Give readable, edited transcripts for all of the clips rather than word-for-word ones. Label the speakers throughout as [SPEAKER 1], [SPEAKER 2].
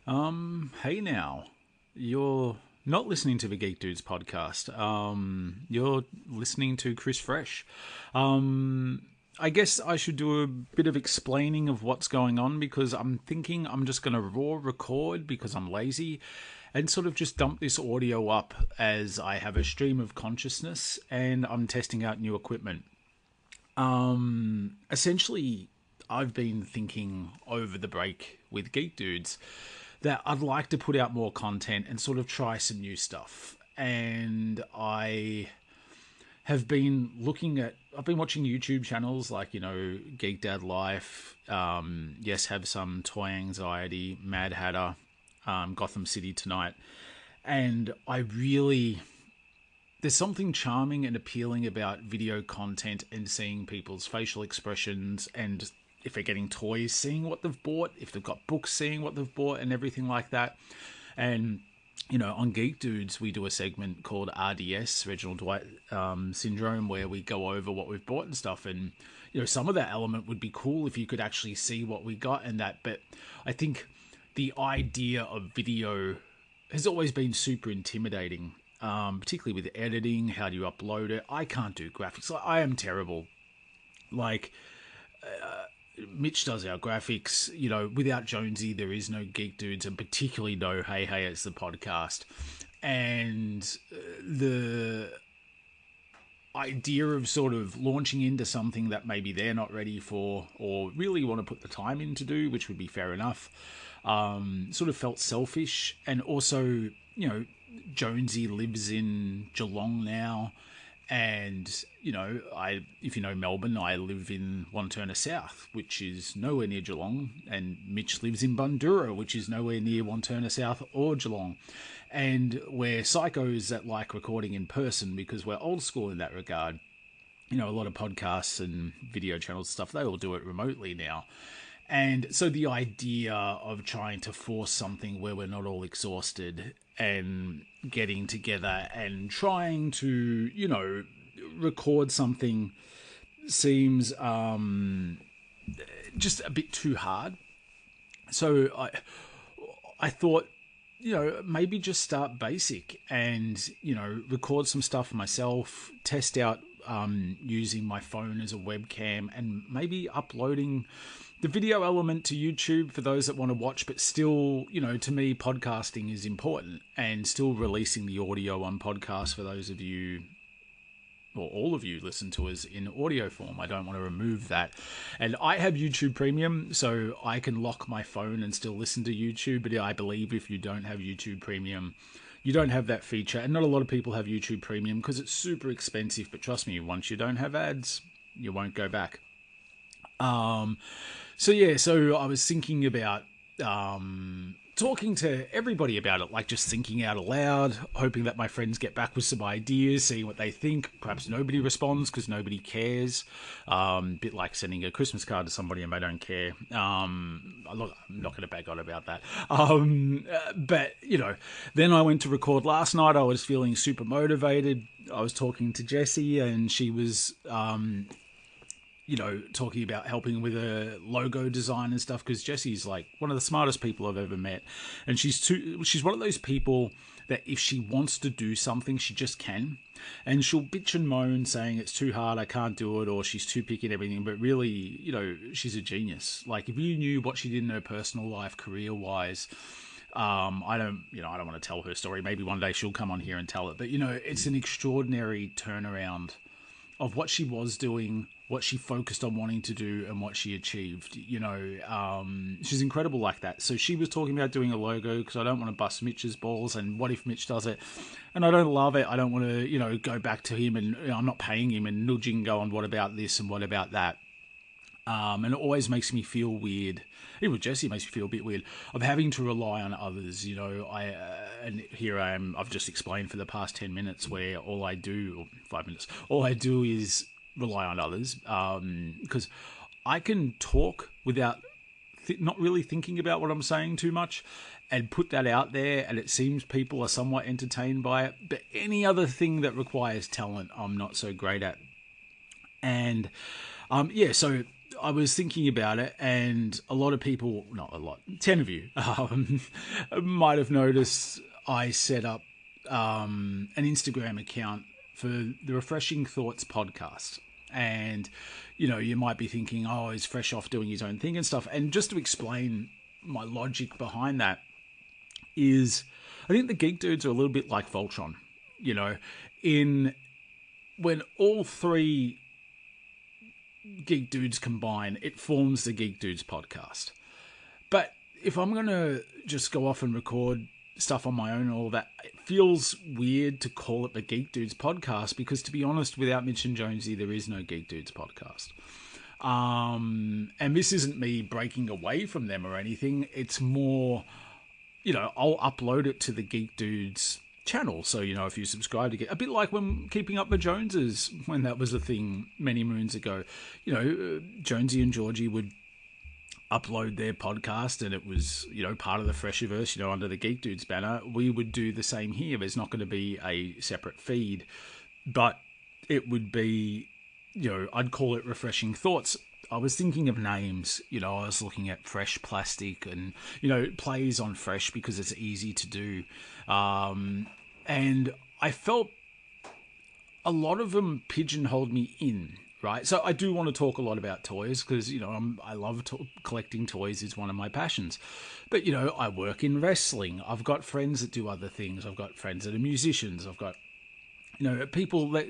[SPEAKER 1] Hey now, you're not listening to the Geek Dudes podcast. You're listening to Chris Fresh. I guess I should do a bit of explaining of what's going on because I'm thinking I'm just going to raw record because I'm lazy and sort of just dump this audio up as I have a stream of consciousness and I'm testing out new equipment. Essentially, I've been thinking over the break with Geek Dudes that I'd like to put out more content and sort of try some new stuff. And I have been I've been watching YouTube channels like, Geek Dad Life, Yes Have Some, Toy Anxiety, Mad Hatter, Gotham City Tonight. And there's something charming and appealing about video content and seeing people's facial expressions and if they're getting toys, seeing what they've bought, if they've got books, seeing what they've bought and everything like that. And, on Geek Dudes, we do a segment called RDS, Reginald Dwight Syndrome, where we go over what we've bought and stuff. And, some of that element would be cool if you could actually see what we got and that. But I think the idea of video has always been super intimidating. Particularly with editing, how do you upload it? I can't do graphics. I am terrible. Mitch does our graphics. Without Jonesy, there is no Geek Dudes, and particularly no Hey It's the podcast. And the idea of sort of launching into something that maybe they're not ready for or really want to put the time in to do, which would be fair enough, sort of felt selfish. And also, Jonesy lives in Geelong now. And, if you know Melbourne, I live in Wanturna South, which is nowhere near Geelong. And Mitch lives in Bundoora, which is nowhere near Wanturna South or Geelong. And we're psychos that like recording in person because we're old school in that regard. A lot of podcasts and video channels and stuff, they all do it remotely now. And so the idea of trying to force something where we're not all exhausted and getting together and trying to, record something seems just a bit too hard. So I thought, maybe just start basic and, record some stuff myself, test out using my phone as a webcam and maybe uploading the video element to YouTube for those that want to watch, but still, to me, podcasting is important and still releasing the audio on podcast for those of you, or all of you listen to us in audio form. I don't want to remove that. And I have YouTube Premium, so I can lock my phone and still listen to YouTube. But I believe if you don't have YouTube Premium, you don't have that feature. And not a lot of people have YouTube Premium because it's super expensive. But trust me, once you don't have ads, you won't go back. So I was thinking about talking to everybody about it, like just thinking out aloud, hoping that my friends get back with some ideas, seeing what they think. Perhaps nobody responds because nobody cares. Bit like sending a Christmas card to somebody and they don't care. I'm not going to bag on about that. But, then I went to record last night. I was feeling super motivated. I was talking to Jessie and she was talking about helping with a logo design and stuff, because Jessie's like one of the smartest people I've ever met. And she's one of those people that if she wants to do something, she just can. And she'll bitch and moan saying it's too hard, I can't do it, or she's too picky and everything. But really, she's a genius. Like if you knew what she did in her personal life, career-wise, I don't want to tell her story. Maybe one day she'll come on here and tell it. But, it's an extraordinary turnaround of what she was doing, what she focused on wanting to do, and what she achieved. She's incredible like that. So she was talking about doing a logo because I don't want to bust Mitch's balls, and what if Mitch does it and I don't love it? I don't want to, go back to him and I'm not paying him and nudging, going, what about this and what about that? And it always makes me feel weird. Even with Jessie, it makes me feel a bit weird of having to rely on others. And here I am. I've just explained for the past 10 minutes where all I do, or 5 minutes, all I do is rely on others. Because I can talk without not really thinking about what I'm saying too much and put that out there, and it seems people are somewhat entertained by it. But any other thing that requires talent, I'm not so great at. And so I was thinking about it, and a lot of people, not a lot, 10 of you, might have noticed I set up an Instagram account for the Refreshing Thoughts podcast. And, you might be thinking, oh, he's fresh off doing his own thing and stuff. And just to explain my logic behind that is, I think the Geek Dudes are a little bit like Voltron, in when all three Geek Dudes combine, it forms the Geek Dudes podcast. But if I'm going to just go off and record stuff on my own and all that, it feels weird to call it the Geek Dudes podcast, because to be honest, without Mitch and Jonesy, there is no Geek Dudes podcast. And this isn't me breaking away from them or anything. It's more, I'll upload it to the Geek Dudes channel. So, if you subscribe to get a bit like when Keeping Up with Joneses, when that was a thing many moons ago, Jonesy and Georgie would upload their podcast and it was, part of the Freshiverse, under the Geek Dudes banner. We would do the same here. There's not going to be a separate feed, but it would be, I'd call it Refreshing Thoughts. I was thinking of names, I was looking at Fresh Plastic and, plays on Fresh because it's easy to do. And I felt a lot of them pigeonholed me in, right? So I do want to talk a lot about toys because, I love collecting toys is one of my passions. But, I work in wrestling. I've got friends that do other things. I've got friends that are musicians. I've got, people that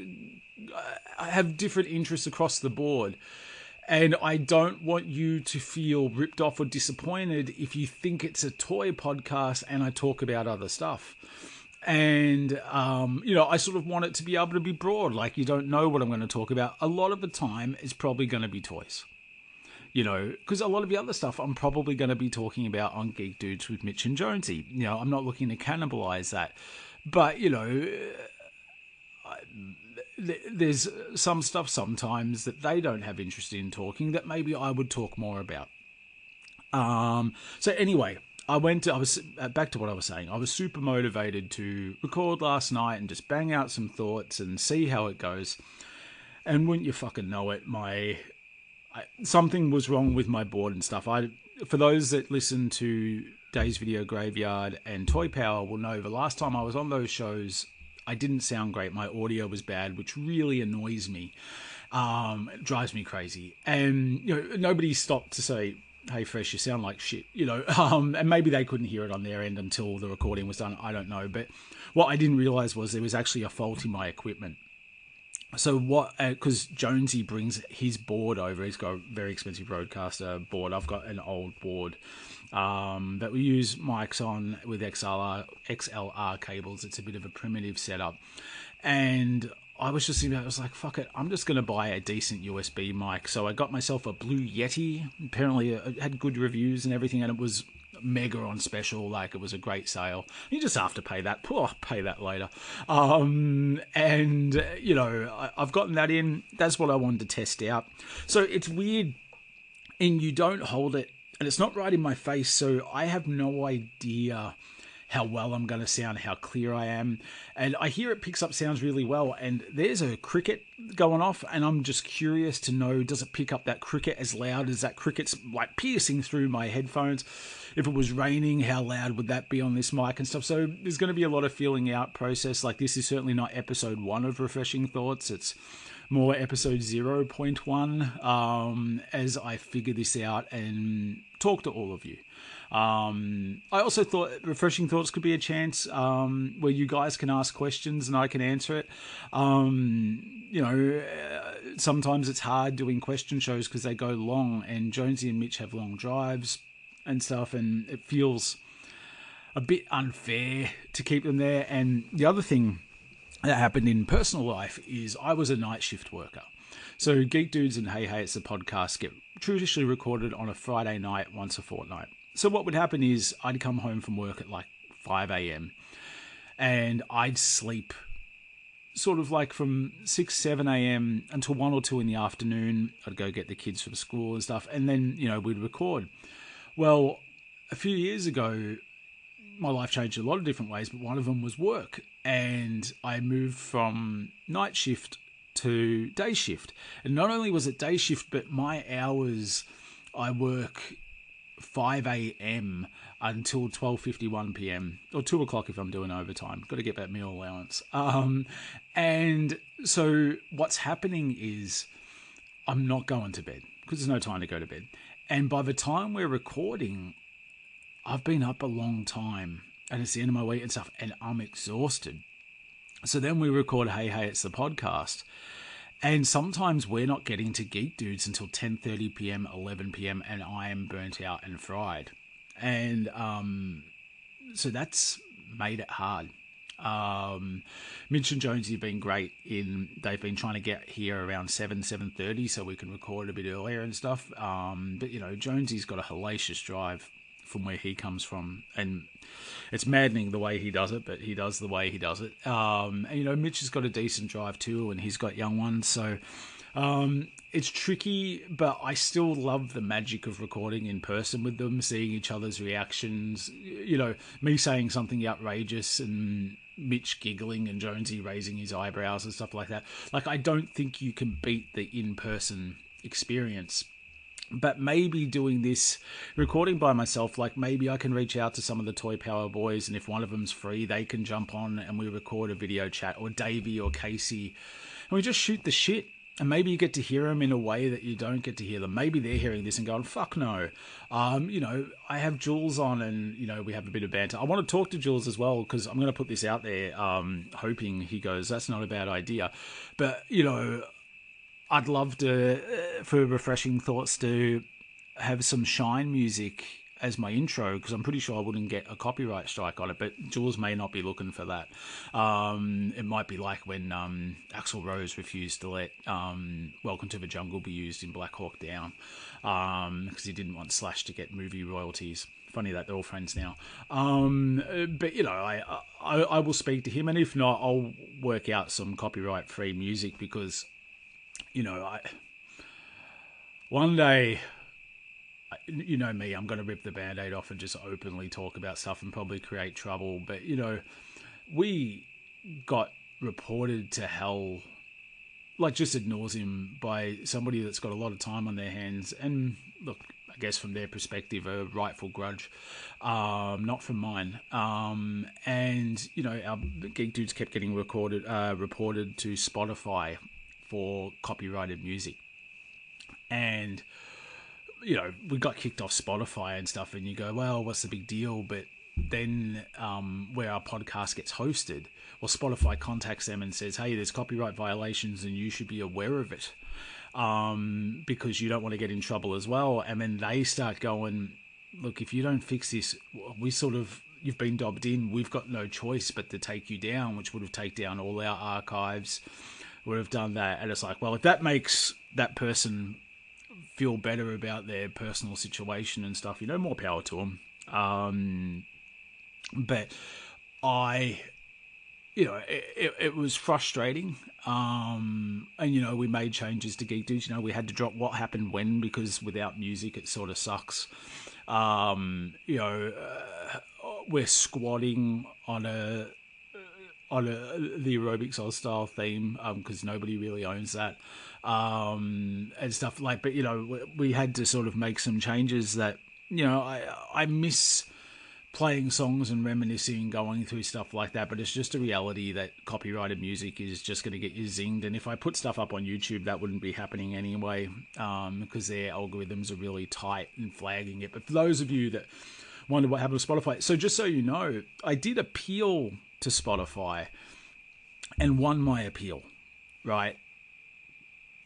[SPEAKER 1] have different interests across the board. And I don't want you to feel ripped off or disappointed if you think it's a toy podcast and I talk about other stuff. And, I sort of want it to be able to be broad. Like, you don't know what I'm going to talk about. A lot of the time, it's probably going to be toys. Because a lot of the other stuff I'm probably going to be talking about on Geek Dudes with Mitch and Jonesy. I'm not looking to cannibalize that. But, there's some stuff sometimes that they don't have interest in talking that maybe I would talk more about. So anyway, I was back to what I was saying. I was super motivated to record last night and just bang out some thoughts and see how it goes. And wouldn't you fucking know it, something was wrong with my board and stuff. For those that listen to Days Video Graveyard and Toy Power will know the last time I was on those shows, I didn't sound great. My audio was bad, which really annoys me. It drives me crazy. And, nobody stopped to say, hey, Fresh, you sound like shit, and maybe they couldn't hear it on their end until the recording was done. I don't know. But what I didn't realize was there was actually a fault in my equipment. So because Jonesy brings his board over, he's got a very expensive broadcaster board. I've got an old board that we use mics on with XLR cables. It's a bit of a primitive setup. And I was just thinking, I was like, fuck it, I'm just going to buy a decent USB mic. So I got myself a Blue Yeti. Apparently it had good reviews and everything, and it was mega on special. Like, it was a great sale. You just have to pay that. I'll pay that later. I've gotten that in. That's what I wanted to test out. So it's weird, and you don't hold it, and it's not right in my face, so I have no idea how well I'm going to sound, how clear I am. And I hear it picks up sounds really well, and there's a cricket going off, and I'm just curious to know, does it pick up that cricket as loud as that cricket's like piercing through my headphones? If it was raining, how loud would that be on this mic and stuff? So there's going to be a lot of feeling out process. Like, this is certainly not episode 1 of Refreshing Thoughts. It's more episode 0.1 as I figure this out and talk to all of you. I also thought Refreshing Thoughts could be a chance where you guys can ask questions and I can answer it. Sometimes it's hard doing question shows because they go long, and Jonesy and Mitch have long drives and stuff, and it feels a bit unfair to keep them there. And the other thing that happened in personal life is I was a night shift worker. So Geek Dudes and Hey Hey, It's a Podcast get traditionally recorded on a Friday night once a fortnight. So what would happen is I'd come home from work at like 5 a.m. and I'd sleep sort of like from 6, 7 a.m. until 1 or 2 in the afternoon. I'd go get the kids from school and stuff, and then, we'd record. Well, a few years ago, my life changed in a lot of different ways, but one of them was work. And I moved from night shift to day shift. And not only was it day shift, but my hours, I work 5 a.m. until 12:51 p.m. or 2 o'clock if I'm doing overtime. Got to get that meal allowance. And so what's happening is I'm not going to bed because there's no time to go to bed. And by the time we're recording, I've been up a long time and it's the end of my week and stuff, and I'm exhausted. So then we record Hey Hey It's the podcast. And sometimes we're not getting to Geek Dudes until 10:30 p.m, 11 p.m, and I am burnt out and fried. And so that's made it hard. Mitch and Jonesy have been great they've been trying to get here around 7:30 so we can record a bit earlier and stuff. But, Jonesy's got a hellacious drive from where he comes from, and it's maddening the way he does it, but he does the way he does it. And, Mitch has got a decent drive too, and he's got young ones, so it's tricky, but I still love the magic of recording in person with them, seeing each other's reactions, me saying something outrageous and Mitch giggling and Jonesy raising his eyebrows and stuff like that. Like, I don't think you can beat the in-person experience. But maybe doing this, recording by myself, like maybe I can reach out to some of the Toy Power boys, and if one of them's free, they can jump on and we record a video chat, or Davey or Casey, and we just shoot the shit. And maybe you get to hear them in a way that you don't get to hear them. Maybe they're hearing this and going, fuck no. I have Jules on and, we have a bit of banter. I want to talk to Jules as well, because I'm going to put this out there, hoping he goes, that's not a bad idea. But, I'd love to, for Refreshing Thoughts, to have some Shine music as my intro, because I'm pretty sure I wouldn't get a copyright strike on it, but Jules may not be looking for that. It might be like when Axl Rose refused to let Welcome to the Jungle be used in Black Hawk Down, because he didn't want Slash to get movie royalties. Funny that they're all friends now. But, I will speak to him, and if not, I'll work out some copyright-free music, because... one day, me, I'm going to rip the Band-Aid off and just openly talk about stuff and probably create trouble. But, we got reported to hell, like just ad nauseum, by somebody that's got a lot of time on their hands. And look, I guess from their perspective, a rightful grudge, not from mine. And, our Geek Dudes kept getting reported to Spotify for copyrighted music. And, we got kicked off Spotify and stuff, and you go, well, what's the big deal? But then where our podcast gets hosted, well, Spotify contacts them and says, hey, there's copyright violations and you should be aware of it, because you don't want to get in trouble as well. And then they start going, look, if you don't fix this, you've been dobbed in. We've got no choice but to take you down, which would have taken down all our archives, would have done that. And it's like, well, if that makes that person feel better about their personal situation and stuff, more power to them. But it was frustrating. And, we made changes to Geek Dudes. We had to drop What Happened When, because without music, it sort of sucks. We're squatting on the Aerobics Oz style theme, because nobody really owns that, and stuff like. But we had to sort of make some changes that I miss playing songs and reminiscing, going through stuff like that. But it's just a reality that copyrighted music is just going to get you zinged. And if I put stuff up on YouTube, that wouldn't be happening anyway, because their algorithms are really tight and flagging it. But for those of you that wonder what happened to Spotify, so just so you know, I did appeal to Spotify and won my appeal, right?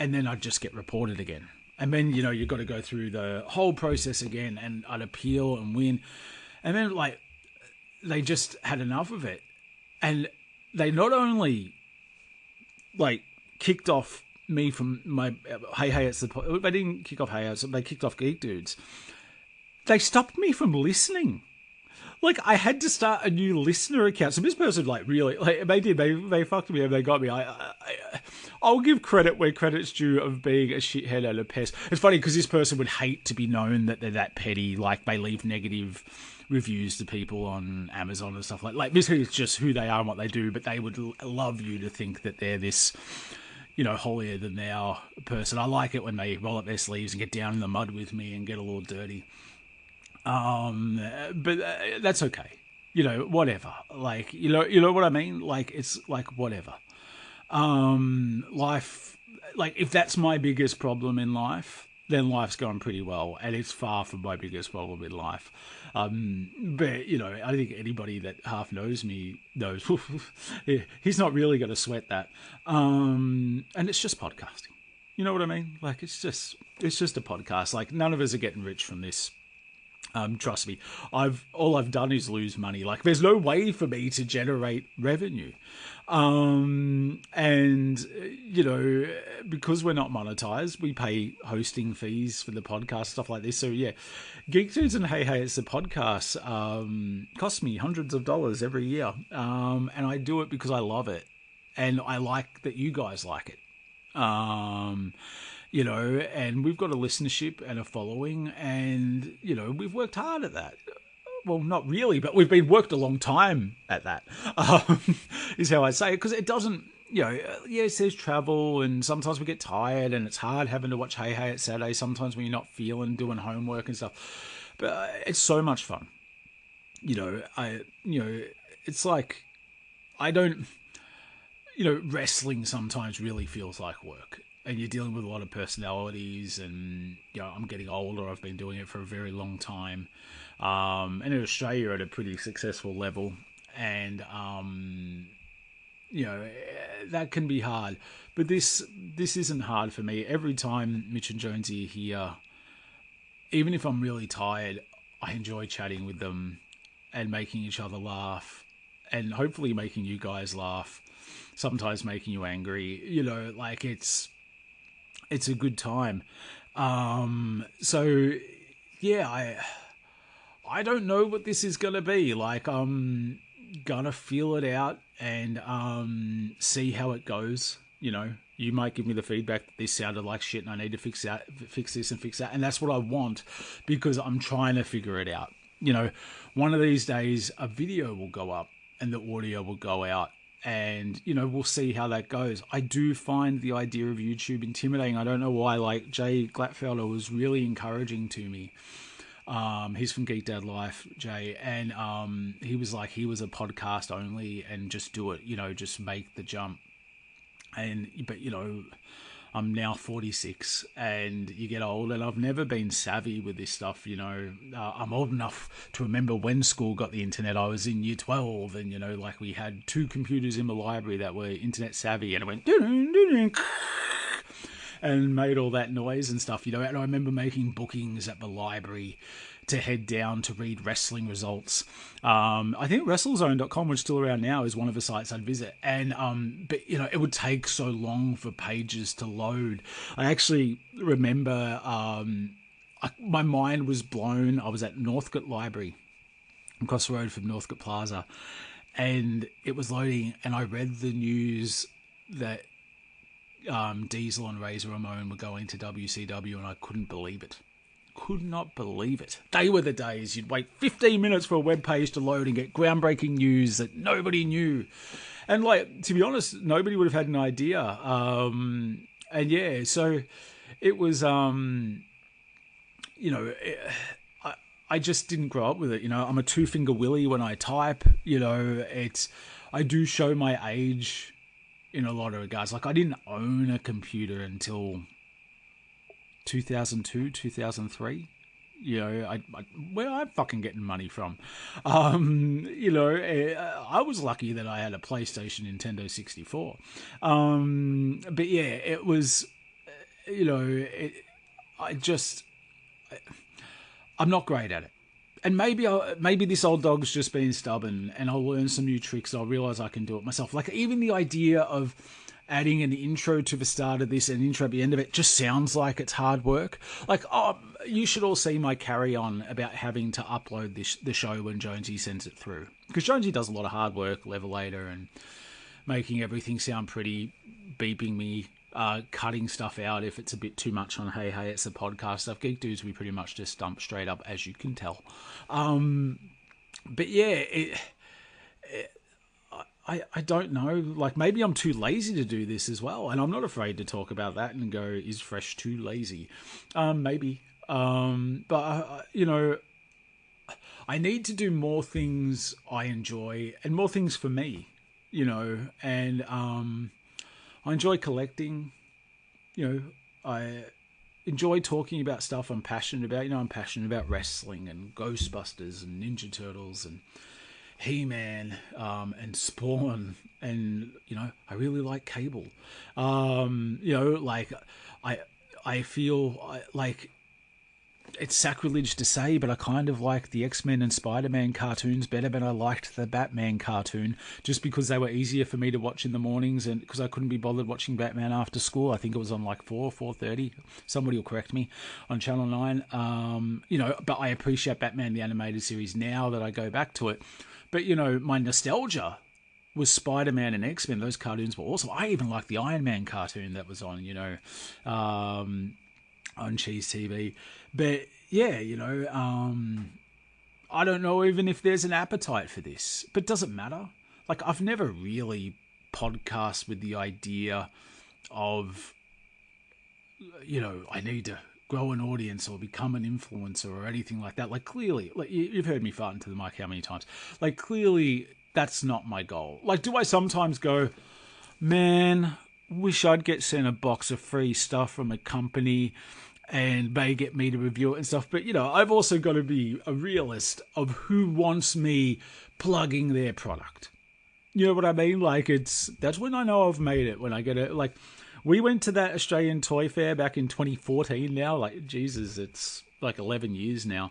[SPEAKER 1] And then I'd just get reported again. And then, you've got to go through the whole process again, and I'd appeal and win. And then, they just had enough of it. And they not only, kicked off me from my Hey Hey It's the... They didn't kick off Hey Hey, they kicked off Geek Dudes. They stopped me from listening. I had to start a new listener account. So this person, really, they fucked me and they got me. I'll give credit where credit's due of being a shithead and a pest. It's funny because this person would hate to be known that they're that petty. They leave negative reviews to people on Amazon and stuff like this is just who they are and what they do, but they would love you to think that they're this, holier than thou person. I like it when they roll up their sleeves and get down in the mud with me and get a little dirty. But that's okay. Whatever. Like, you know what I mean? Like, it's like whatever. Life, like, if that's my biggest problem in life, then life's going pretty well, and it's far from my biggest problem in life. But I think anybody that half knows me knows he's not really going to sweat that. And it's just podcasting. You know what I mean? Like, it's just a podcast. Like, none of us are getting rich from this. Trust me, all I've done is lose money. Like, there's no way for me to generate revenue. And because we're not monetized, we pay hosting fees for the podcast, stuff like this. So yeah, Geek Dudes and Hey It's a Podcast costs me hundreds of dollars every year. And I do it because I love it, and I like that you guys like it. And we've got a listenership and a following, and, we've worked hard at that. Well, not really, but we've been worked a long time at that, is how I say it, because it doesn't, yes, there's travel, and sometimes we get tired, and it's hard having to watch Hey It's Saturday, sometimes when you're not feeling doing homework and stuff, but it's so much fun. It's like, I don't, wrestling sometimes really feels like work. And you're dealing with a lot of personalities, and I'm getting older. I've been doing it for a very long time, and in Australia at a pretty successful level, and that can be hard. But this isn't hard for me. Every time Mitch and Jonesy are here, even if I'm really tired, I enjoy chatting with them and making each other laugh, and hopefully making you guys laugh. Sometimes making you angry. Like, it's a good time. So yeah, I don't know what this is gonna be. Like, I'm gonna feel it out and see how it goes. You might give me the feedback that this sounded like shit and I need to fix this and fix that, and that's what I want, because I'm trying to figure it out. One of these days a video will go up and the audio will go out, and we'll see how that goes. I do find the idea of YouTube intimidating. I don't know why. Like, Jay Glatfelder was really encouraging to me. He's from Geek Dad Life, Jay, and he was like, he was a podcast only, and just do it, just make the jump. But I'm now 46, and you get old, and I've never been savvy with this stuff. I'm old enough to remember when school got the internet. I was in year 12, and like, we had 2 computers in the library that were internet savvy, and it went and made all that noise and stuff. And I remember making bookings at the library to head down to read wrestling results. I think WrestleZone.com, which is still around now, is one of the sites I'd visit. And but it would take so long for pages to load. I actually remember my mind was blown. I was at Northcote Library, across the road from Northcote Plaza, and it was loading, and I read the news that Diesel and Razor Ramon were going to WCW, and I couldn't believe it. Could not believe it. They were the days you'd wait 15 minutes for a web page to load and get groundbreaking news that nobody knew. And, like, to be honest, nobody would have had an idea. And yeah, so it was, I just didn't grow up with it. I'm a 2-finger willy when I type. I do show my age in a lot of regards. Like, I didn't own a computer until 2002, 2003. Where I'm fucking getting money from. I was lucky that I had a PlayStation Nintendo 64. But yeah, it was, I'm not great at it. And maybe this old dog's just being stubborn, and I'll learn some new tricks. I'll realize I can do it myself. Like, even the idea of adding an intro to the start of this and an intro at the end of it just sounds like it's hard work. Like, you should all see my carry-on about having to upload the show when Jonesy sends it through. Because Jonesy does a lot of hard work, Levelator, and making everything sound pretty, beeping me, cutting stuff out if it's a bit too much on Hey It's a Podcast stuff. Geek Dudes, we pretty much just dump straight up, as you can tell. But yeah, I don't know. Like, maybe I'm too lazy to do this as well, and I'm not afraid to talk about that and go, "Is Fresh too lazy?" Maybe. But I need to do more things I enjoy and more things for me. And I enjoy collecting. I enjoy talking about stuff I'm passionate about. I'm passionate about wrestling and Ghostbusters and Ninja Turtles and He-Man, and Spawn, and I really like Cable. Like I I feel like it's sacrilege to say, but I kind of like the X-Men and Spider-Man cartoons better than I liked the Batman cartoon, just because they were easier for me to watch in the mornings, and because I couldn't be bothered watching Batman after school. I think it was on like 4:30. Somebody will correct me on Channel 9. But I appreciate Batman the animated series now that I go back to it. But my nostalgia was Spider-Man and X-Men. Those cartoons were awesome. I even liked the Iron Man cartoon that was on, on Cheese TV. But yeah, I don't know even if there's an appetite for this, but it doesn't matter. Like, I've never really podcast with the idea of, I need to grow an audience or become an influencer or anything like that. Like, clearly, like, you've heard me fart into the mic how many times? Like, clearly, that's not my goal. Like, do I sometimes go, man, wish I'd get sent a box of free stuff from a company and they get me to review it and stuff. But, I've also got to be a realist of who wants me plugging their product. You know what I mean? Like, that's when I know I've made it, when I get it. Like, we went to that Australian Toy Fair back in 2014 now. Like, Jesus, it's like 11 years now.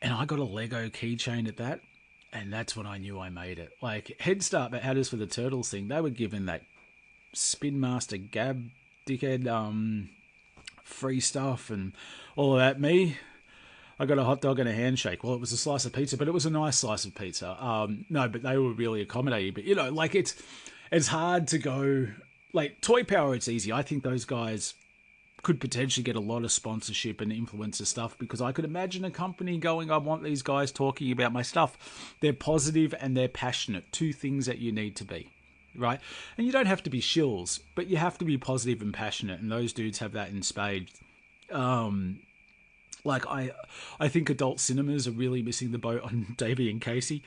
[SPEAKER 1] And I got a Lego keychain at that. And that's when I knew I made it. Like, Head Start that had us for the Turtles thing, they were given that Spin Master Gab dickhead free stuff and all of that. Me, I got a hot dog and a handshake. Well, it was a slice of pizza, but it was a nice slice of pizza. No, but they were really accommodating. But, like, it's hard to go... Like, Toy Power, it's easy. I think those guys could potentially get a lot of sponsorship and influencer stuff, because I could imagine a company going, I want these guys talking about my stuff. They're positive and they're passionate. Two things that you need to be, right? And you don't have to be shills, but you have to be positive and passionate, and those dudes have that in spades. Like, I think adult cinemas are really missing the boat on Davey and Casey.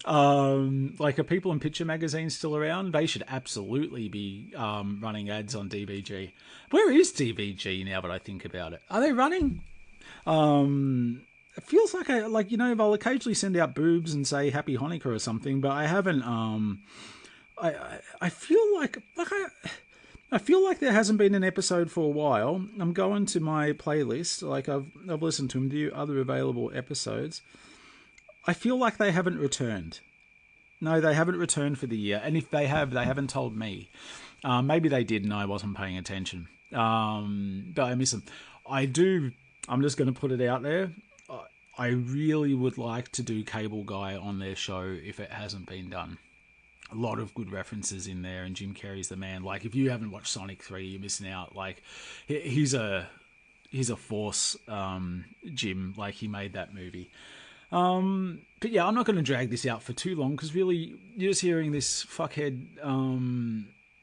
[SPEAKER 1] Like, are People in Picture magazine still around? They should absolutely be running ads on DVG. Where is DVG now that I think about it? Are they running? It feels like they'll occasionally send out boobs and say Happy Hanukkah or something, but I haven't. I feel like there hasn't been an episode for a while. I'm going to my playlist. Like, I've listened to the other available episodes. I feel like they haven't returned. No, they haven't returned for the year. And if they have, they haven't told me. Maybe they did and I wasn't paying attention. But I miss them. I'm just going to put it out there. I really would like to do Cable Guy on their show if it hasn't been done. A lot of good references in there, and Jim Carrey's the man. Like, if you haven't watched Sonic 3, you're missing out. Like, he's a force, Jim. Like, he made that movie. But yeah, I'm not going to drag this out for too long, because really, you're just hearing this fuckhead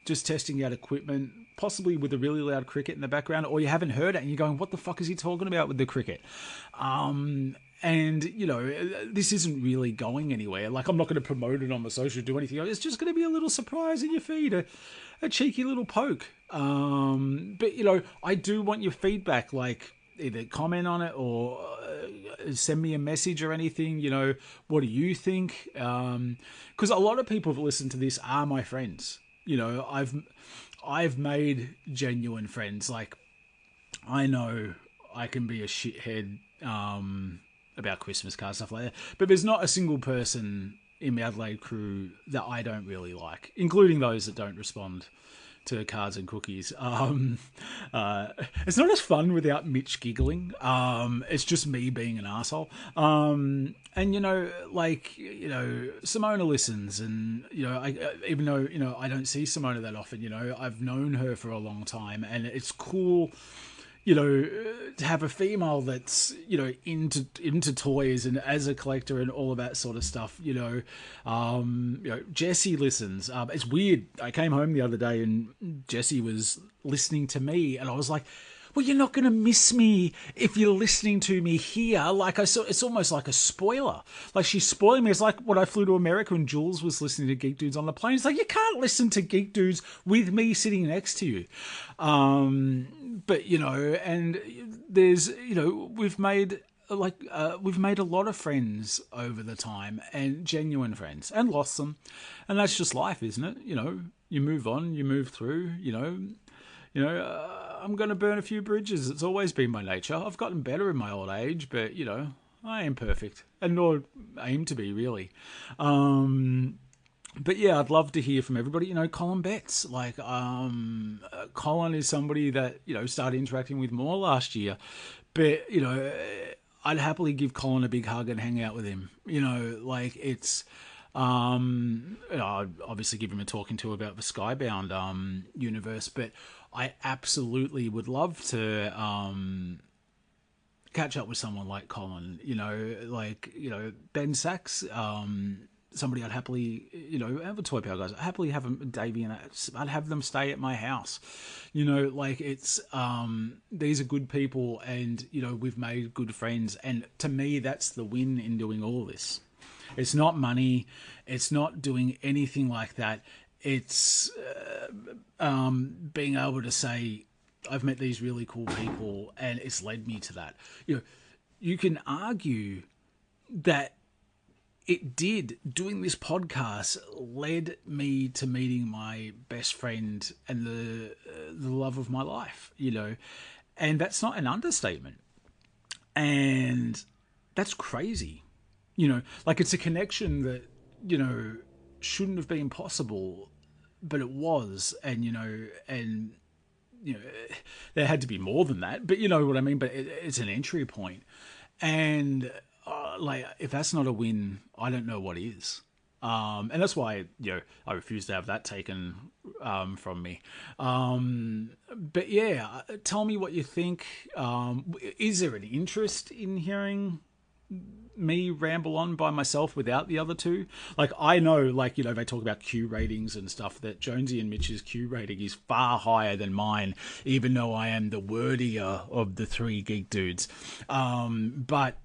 [SPEAKER 1] just testing out equipment, possibly with a really loud cricket in the background, or you haven't heard it and you're going, what the fuck is he talking about with the cricket? And, this isn't really going anywhere. Like, I'm not going to promote it on the social, do anything. It's just going to be a little surprise in your feed, a cheeky little poke. But, I do want your feedback, like, either comment on it or send me a message or anything. What do you think? Because a lot of people that listen to this are my friends. I've made genuine friends. Like, I know I can be a shithead about Christmas cards, stuff like that, but there's not a single person in the Adelaide crew that I don't really like, including those that don't respond to cards and cookies. It's not as fun without Mitch giggling. It's just me being an arsehole. And, Simona listens, and, even though, I don't see Simona that often, I've known her for a long time, and it's cool, to have a female that's, into toys and as a collector and all of that sort of stuff, Jessie listens. It's weird. I came home the other day and Jessie was listening to me and I was like, well, you're not going to miss me if you're listening to me here. Like I saw, it's almost like a spoiler. Like she's spoiling me. It's like when I flew to America and Jules was listening to Geek Dudes on the plane. It's like, you can't listen to Geek Dudes with me sitting next to you. But and there's, we've made a lot of friends over the time, and genuine friends, and lost them, and that's just life, isn't it? You move on, you move through. I'm going to burn a few bridges. It's always been my nature. I've gotten better in my old age, but, I am perfect. And nor aim to be, really. But, yeah, I'd love to hear from everybody. Colin Betts. Colin is somebody that, started interacting with more last year. But, I'd happily give Colin a big hug and hang out with him. It's... I'd obviously give him a talking to about the Skybound universe, but I absolutely would love to catch up with someone like Colin. Ben Sachs, somebody I'd happily, have a Toy Power guys. I'd happily have them, Davey, and I'd have them stay at my house. It's these are good people, and we've made good friends, and to me, that's the win in doing all this. It's not money. It's not doing anything like that. It's being able to say, I've met these really cool people and it's led me to that. You can argue that doing this podcast led me to meeting my best friend and the love of my life, and that's not an understatement. And that's crazy. It's a connection that, shouldn't have been possible, but it was. And, there had to be more than that, but you know what I mean? But it's an entry point. And, if that's not a win, I don't know what is. And that's why, I refuse to have that taken from me. But yeah, tell me what you think. Is there an interest in hearing me ramble on by myself without the other two? I know, they talk about Q ratings and stuff, that Jonesy and Mitch's Q rating is far higher than mine, even though I am the wordier of the three geek dudes. But,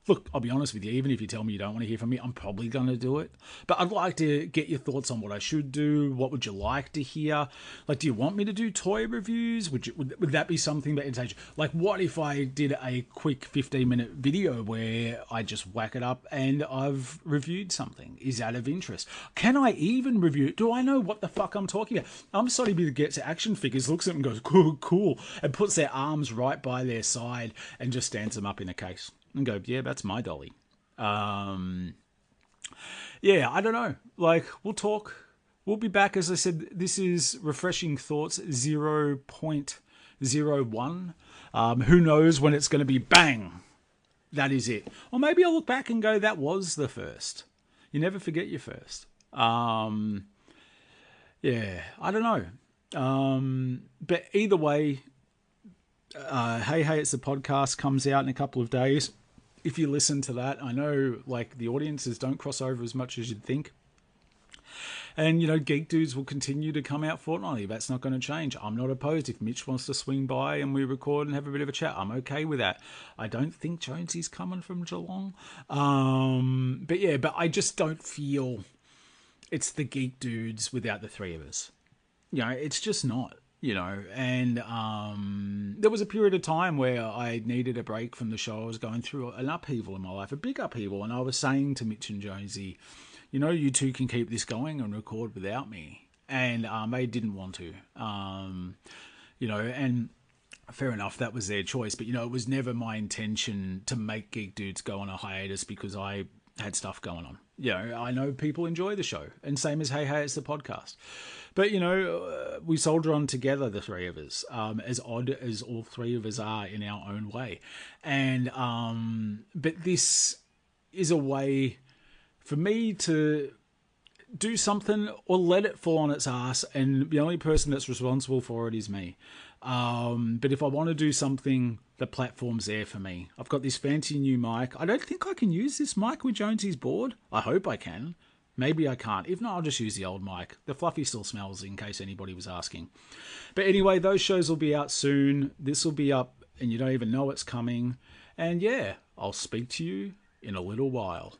[SPEAKER 1] look, I'll be honest with you, even if you tell me you don't want to hear from me, I'm probably going to do it. But I'd like to get your thoughts on what I should do. What would you like to hear? Do you want me to do toy reviews? Would that be something that entertains you? What if I did a quick 15-minute video where I just whack it up and I've reviewed something? Is that of interest? Can I even review it? Do I know what the fuck I'm talking about? I'm somebody that gets action figures, looks at them and goes, cool, cool, and puts their arms right by their side and just stands them up in a case. And go, yeah, that's my dolly. Yeah, I don't know. We'll talk. We'll be back. As I said, this is Refreshing Thoughts 0.01. Who knows when it's going to be bang? That is it. Or maybe I'll look back and go, that was the first. You never forget your first. Yeah, I don't know. But either way, Hey, it's the podcast comes out in a couple of days. If you listen to that, I know the audiences don't cross over as much as you'd think. And, Geek Dudes will continue to come out fortnightly. That's not going to change. I'm not opposed. If Mitch wants to swing by and we record and have a bit of a chat, I'm okay with that. I don't think Jonesy's coming from Geelong. But I just don't feel it's the Geek Dudes without the three of us. It's just not. And there was a period of time where I needed a break from the show. I was going through an upheaval in my life, a big upheaval, and I was saying to Mitch and Jonesy, you two can keep this going and record without me. And they didn't want to, and fair enough, that was their choice. But, it was never my intention to make Geek Dudes go on a hiatus because I had stuff going on. I know people enjoy the show, and same as Hey, it's the podcast. But, we soldier on together, the three of us, as odd as all three of us are in our own way. And, but this is a way for me to do something or let it fall on its ass, and the only person that's responsible for it is me. But if I want to do something, the platform's there for me. I've got this fancy new mic. I don't think I can use this mic with Jonesy's board. I hope I can. Maybe I can't. If not, I'll just use the old mic. The fluffy still smells, in case anybody was asking. But anyway, those shows will be out soon. This will be up and you don't even know it's coming. And yeah, I'll speak to you in a little while.